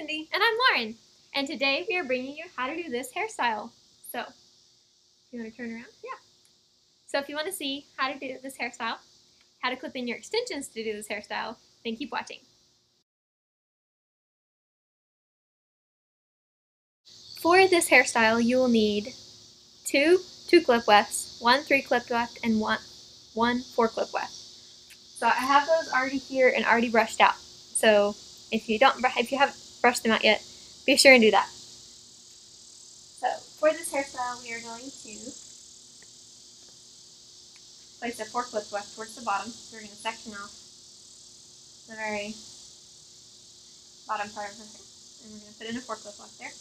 Cindy. And I'm Lauren. And today we are bringing you how to do this hairstyle. So, you want to turn around? Yeah. So if you want to see how to do this hairstyle, how to clip in your extensions to do this hairstyle, then keep watching. For this hairstyle, you will need two clip wefts, one 3 clip weft, and one 4 clip weft. So I have those already here and already brushed out. So if you haven't brushed them out yet, be sure and do that. So for this hairstyle, we are going to place a 4 clip weft towards the bottom. So we're going to section off the very bottom part of her hair, and we're going to put in a 4 clip weft there.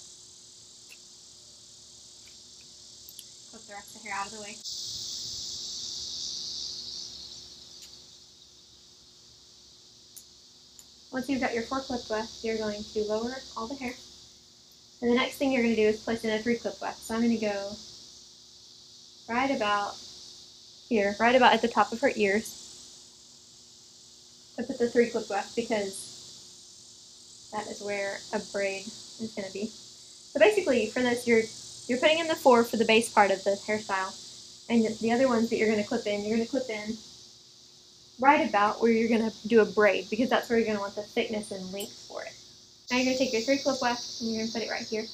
Clip the rest of the hair out of the way. Once you've got your 4 clip weft, you're going to lower all the hair. And the next thing you're going to do is place in a 3 clip weft. So I'm going to go right about here, right about at the top of her ears. I put the 3 clip weft because that is where a braid is going to be. So basically for this, you're putting in the 4 for the base part of the hairstyle. And the other ones that you're going to clip in right about where you're going to do a braid, because that's where you're going to want the thickness and length for it. Now you're going to take your 3 clip weft and you're going to put it right here.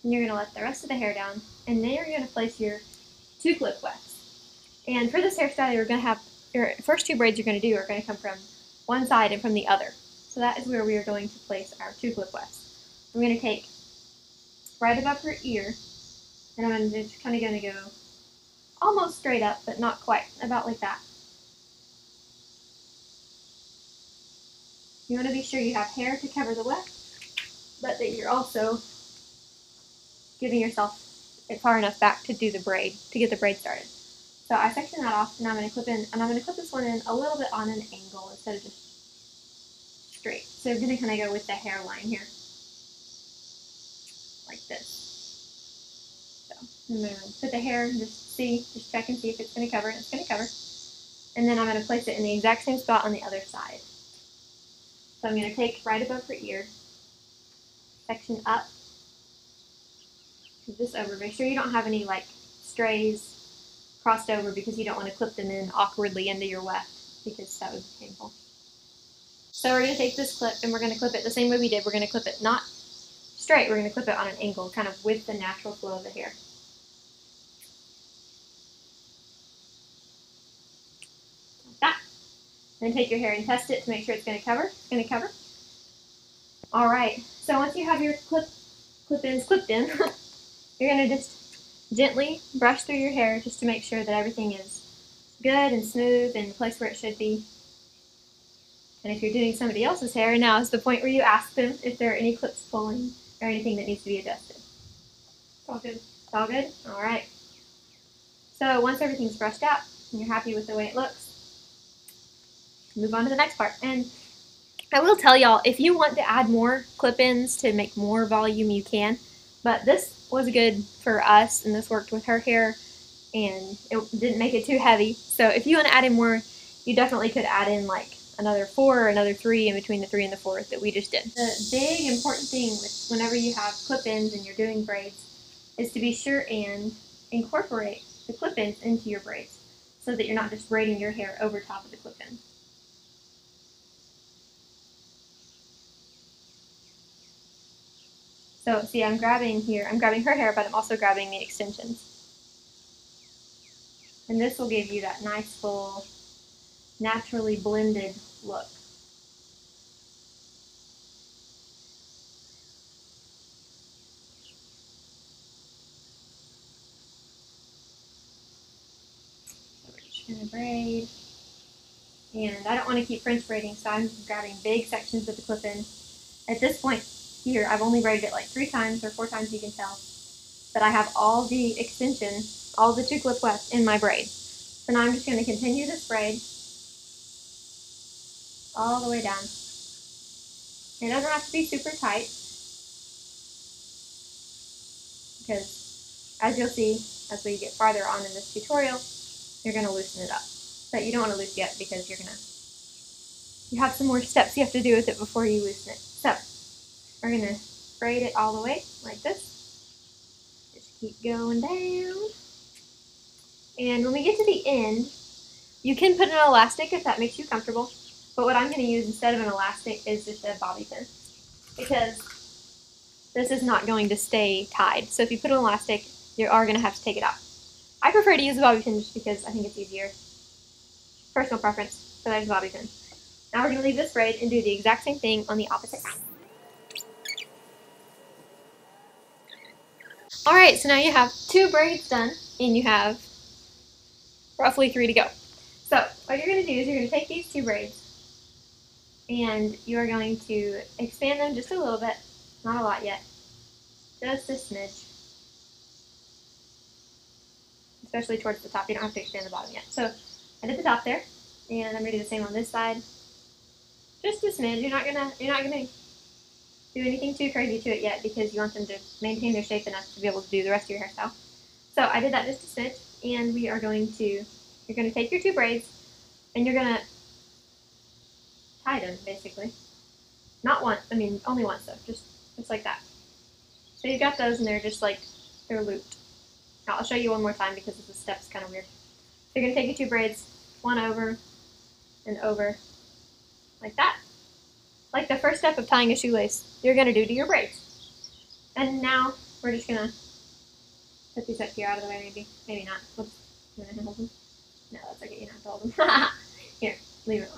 And you're going to let the rest of the hair down, and then you're going to place your 2 clip wefts. And for this hairstyle, you're going to have your first 2 braids you're going to do are going to come from one side and from the other. So that is where we are going to place our 2 clip wefts. I'm going to take right above her ear, and I'm just kind of going to go almost straight up, but not quite, about like that. You want to be sure you have hair to cover the weft, but that you're also giving yourself it far enough back to do the braid, to get the braid started. So I section that off, and I'm going to clip in, and I'm going to clip this one in a little bit on an angle instead of just straight. So I'm going to kind of go with the hairline here, like this. So I'm going to put the hair and just check and see if it's going to cover, and it's going to cover. And then I'm going to place it in the exact same spot on the other side. So I'm going to take right above her ear, section up, this over. Make sure you don't have any like strays crossed over, because you don't want to clip them in awkwardly into your weft, because that would be painful. So we're going to take this clip and we're going to clip it the same way we did. We're going to clip it not straight, we're going to clip it on an angle, kind of with the natural flow of the hair. Like that. Then take your hair and test it to make sure it's going to cover. It's going to cover. Alright, so once you have your clip-ins clipped in, you're going to just gently brush through your hair just to make sure that everything is good and smooth and the place where it should be. And if you're doing somebody else's hair, now is the point where you ask them if there are any clips pulling or anything that needs to be adjusted. It's all good. It's all good? Alright. So once everything's brushed out and you're happy with the way it looks, move on to the next part. And I will tell y'all, if you want to add more clip-ins to make more volume, you can. But this was good for us, and this worked with her hair, and it didn't make it too heavy. So if you want to add in more, you definitely could add in like another 4 or another 3 in between the 3 and the 4 that we just did. The big important thing with whenever you have clip-ins and you're doing braids is to be sure and incorporate the clip-ins into your braids, so that you're not just braiding your hair over top of the clip-in. So see, I'm grabbing her hair, but I'm also grabbing the extensions. And this will give you that nice, full, naturally blended look. So we're just going to braid. And I don't want to keep French braiding, so I'm grabbing big sections of the clip-in. At this point here, I've only braided it like 3 times or 4 times, you can tell. But I have all the extension, all the 2 clip wefts in my braid. So now I'm just going to continue this braid all the way down. It doesn't have to be super tight, because as you'll see, as we get farther on in this tutorial, you're going to loosen it up. But you don't want to loosen it yet because you have some more steps you have to do with it before you loosen it. So we're going to braid it all the way like this. Just keep going down. And when we get to the end, you can put an elastic if that makes you comfortable. But what I'm going to use instead of an elastic is just a bobby pin, because this is not going to stay tied. So if you put an elastic, you are going to have to take it out. I prefer to use a bobby pin just because I think it's easier. Personal preference, but I use a bobby pin. Now we're going to leave this braid and do the exact same thing on the opposite side. Alright, so now you have 2 braids done, and you have roughly 3 to go. So what you're going to do is you're going to take these 2 braids, and you are going to expand them just a little bit, not a lot yet, just a smidge, especially towards the top. You don't have to expand the bottom yet. So I did the top there, and I'm going to do the same on this side, just a smidge. You're not gonna do anything too crazy to it yet because you want them to maintain their shape enough to be able to do the rest of your hairstyle. So I did that just a smidge, and we are going to, you're going to take your 2 braids, and you're going to tie them, basically. Not once, I mean, only once though, just like that. So you've got those, and they're just like, they're looped. Now I'll show you one more time because the step's kind of weird. So you're going to take your 2 braids, one over and over, like that. Like the first step of tying a shoelace, you're going to do to your braids. And now we're just going to put these up here out of the way, maybe not. Whoops. You want to hold them? No, that's okay, you don't have to hold them. Here, leave it.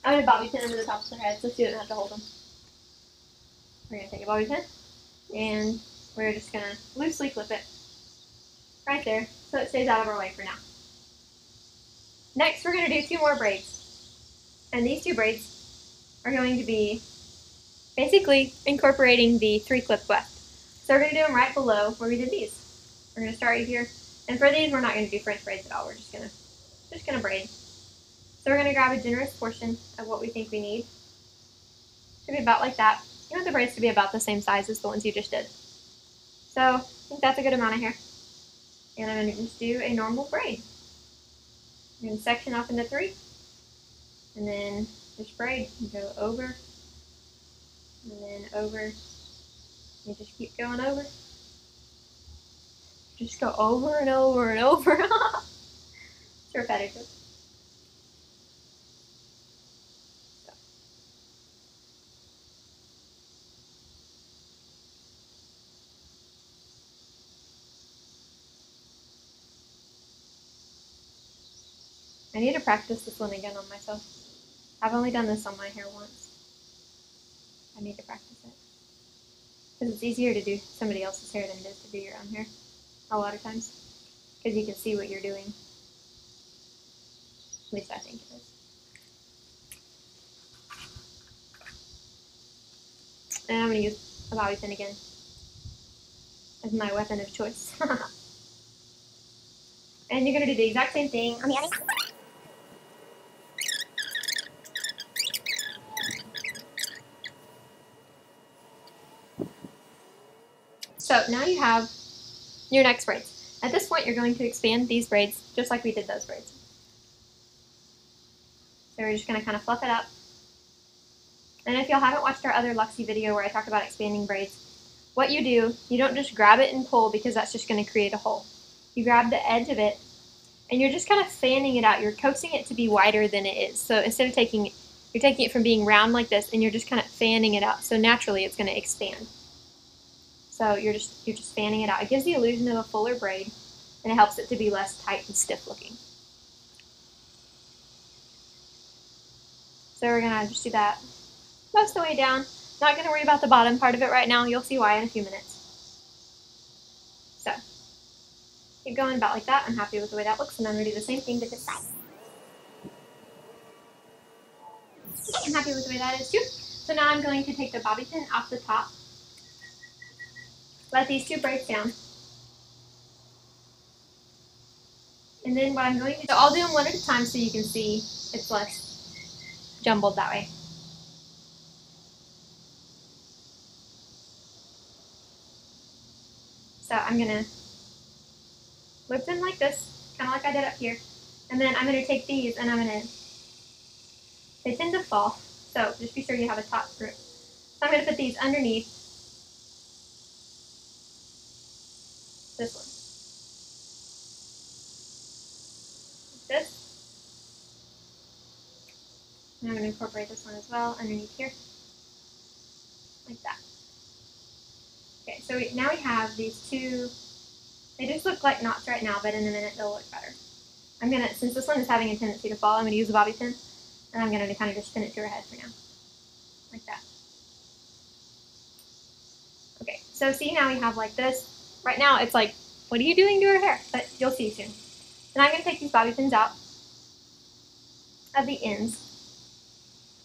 I'm going to bobby pin them to the top of their head so you don't have to hold them. We're going to take a bobby pin, and we're just going to loosely clip it right there so it stays out of our way for now. Next, we're going to do 2 more braids. And these 2 braids are going to be basically incorporating the 3 clips left. So we're going to do them right below where we did these. We're going to start right here. And for these, we're not going to do French braids at all. We're just going to braid. So we're going to grab a generous portion of what we think we need. Should be about like that. You want the braids to be about the same size as the ones you just did. So I think that's a good amount of hair. And I'm going to just do a normal braid. I'm going to section off into 3. And then just braid and go over, and then over. You just keep going over. Just go over and over and over. It's repetitive. So. I need to practice this one again on myself. I've only done this on my hair once. I need to practice it. Because it's easier to do somebody else's hair than it is to do your own hair. A lot of times. Because you can see what you're doing. At least I think it is. And I'm going to use a bobby pin again as my weapon of choice. And you're going to do the exact same thing on the other side. So now you have your next braids. At this point, you're going to expand these braids just like we did those braids. So we're just going to kind of fluff it up. And if y'all haven't watched our other Luxy video where I talk about expanding braids, what you do, you don't just grab it and pull because that's just going to create a hole. You grab the edge of it, and you're just kind of fanning it out. You're coaxing it to be wider than it is. So instead of you're taking it from being round like this, and you're just kind of fanning it out. So naturally, it's going to expand. So you're just fanning it out. It gives the illusion of a fuller braid, and it helps it to be less tight and stiff looking. So we're gonna just do that most of the way down. Not gonna worry about the bottom part of it right now. You'll see why in a few minutes. So keep going about like that. I'm happy with the way that looks, and I'm gonna do the same thing to this side. Okay, I'm happy with the way that is too. So now I'm going to take the bobby pin off the top. Let these 2 braids down. And then what I'm going to do, I'll do them one at a time so you can see it's less jumbled that way. So I'm going to loop them like this, kind of like I did up here. And then I'm going to take these and I'm going to, they tend to fall, so just be sure you have a top grip. So I'm going to put these underneath this one. Like this. And I'm going to incorporate this one as well underneath here. Like that. Okay, so now we have these two, they just look like knots right now, but in a minute they'll look better. I'm going to, since this one is having a tendency to fall, I'm going to use a bobby pin, and I'm going to kind of just pin it to her head for now. Like that. Okay, so see, now we have like this. Right now it's like, what are you doing to her hair? But you'll see soon. And I'm going to take these bobby pins out of the ends,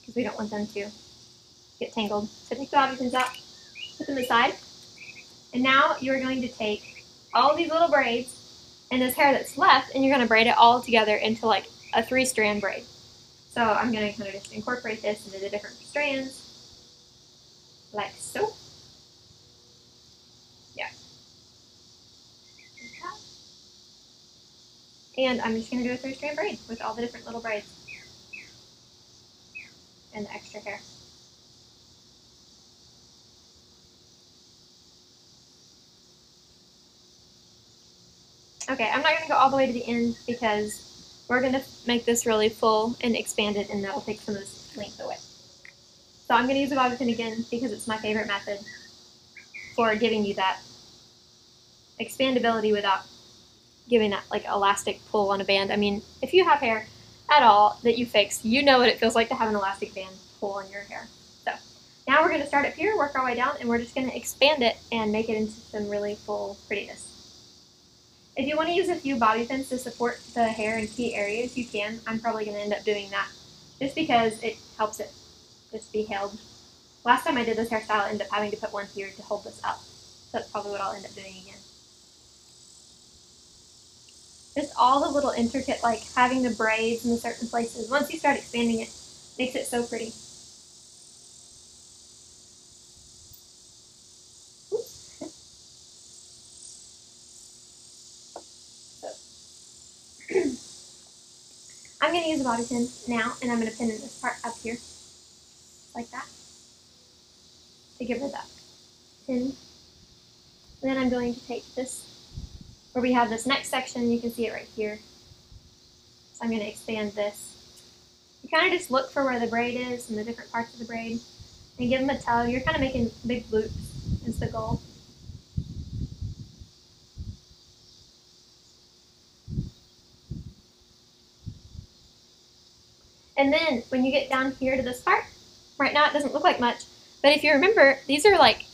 because we don't want them to get tangled. So take the bobby pins out, put them aside, and now you're going to take all these little braids and this hair that's left, and you're going to braid it all together into like a 3-strand braid. So I'm going to kind of just incorporate this into the different strands, like so. Yeah. Like and I'm just going to do a 3-strand braid with all the different little braids and the extra hair. Okay, I'm not going to go all the way to the end because we're going to make this really full and expanded, and that will take some of this length away. So I'm going to use a bobby pin again because it's my favorite method for giving you that expandability without giving that like elastic pull on a band. I mean, if you have hair at all that you fix, you know what it feels like to have an elastic band pull on your hair. So now we're going to start up here, work our way down, and we're just going to expand it and make it into some really full prettiness. If you want to use a few bobby pins to support the hair in key areas, you can. I'm probably going to end up doing that just because it helps it just be held. Last time I did this hairstyle, I ended up having to put one here to hold this up. So that's probably what I'll end up doing again. Just all the little intricate, like having the braids in the certain places. Once you start expanding it, makes it so pretty. I'm going to use a bobby pin now, and I'm going to pin in this part up here, like that, to give her that pin. And then I'm going to take this, where we have this next section, you can see it right here. So I'm going to expand this. You kind of just look for where the braid is and the different parts of the braid, and give them a tug. You're kind of making big loops is the goal. And then when you get down here to this part, right now it doesn't look like much, but if you remember, these are like,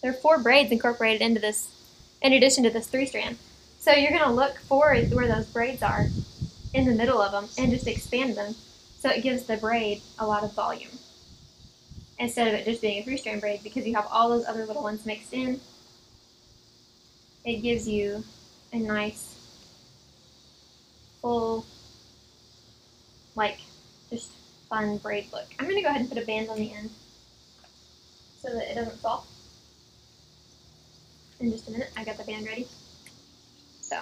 there are 4 braids incorporated into this, in addition to this 3-strand. So you're going to look for where those braids are in the middle of them and just expand them so it gives the braid a lot of volume instead of it just being a 3-strand braid, because you have all those other little ones mixed in. It gives you a nice full, like, just fun braid look. I'm going to go ahead and put a band on the end so that it doesn't fall. In just a minute, I got the band ready. So.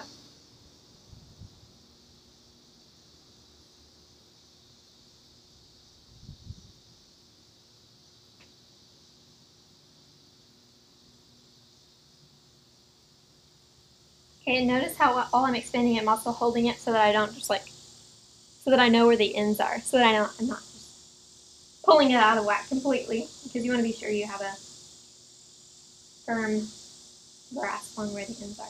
Okay, and notice how while I'm expanding it, I'm also holding it so that I don't just like, so that I know where the ends are, so that I'm not just pulling it out of whack completely, because you want to be sure you have a firm grasp on where the ends are.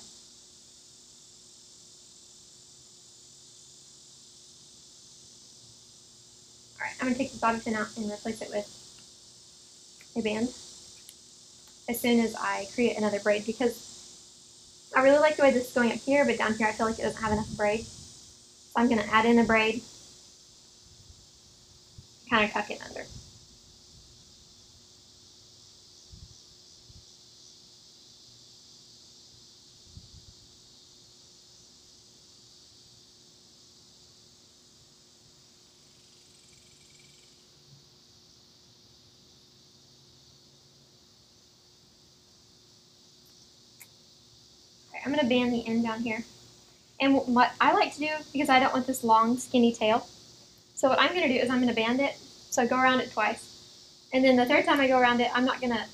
Alright, I'm going to take the bobby pin out and replace it with a band as soon as I create another braid, because I really like the way this is going up here, but down here I feel like it doesn't have enough braid. So I'm going to add in a braid, kind of tuck it under. Okay, I'm going to band the end down here And what I like to do, because I don't want this long skinny tail, so what I'm going to do is I'm going to band it, so go around it twice. And then the third time I go around it, I'm not going to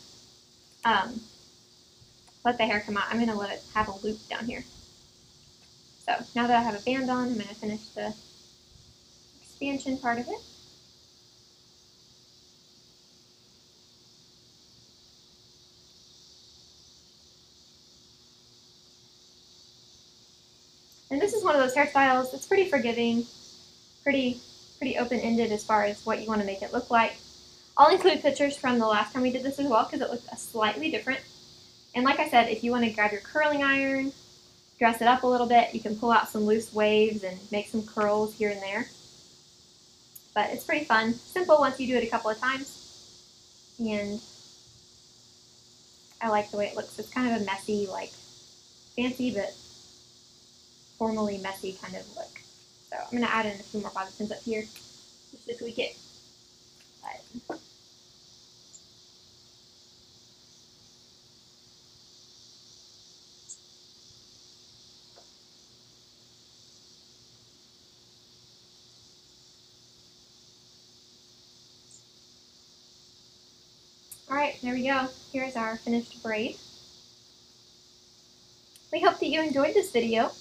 let the hair come out. I'm going to let it have a loop down here. So now that I have a band on, I'm going to finish the expansion part of it. And this is one of those hairstyles that's pretty forgiving, pretty open-ended as far as what you want to make it look like. I'll include pictures from the last time we did this as well because it looked slightly different. And like I said, if you want to grab your curling iron, dress it up a little bit, you can pull out some loose waves and make some curls here and there. But it's pretty fun. Simple once you do it a couple of times. And I like the way it looks. It's kind of a messy, like fancy but formally messy kind of look. So I'm going to add in a few more bobby pins up here just to tweak it. But alright, there we go. Here's our finished braid. We hope that you enjoyed this video.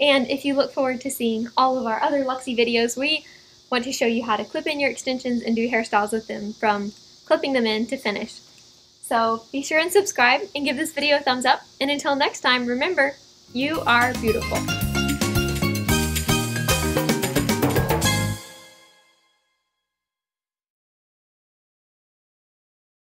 And if you look forward to seeing all of our other Luxy videos, we want to show you how to clip in your extensions and do hairstyles with them from clipping them in to finish. So be sure and subscribe and give this video a thumbs up. And until next time, remember, you are beautiful.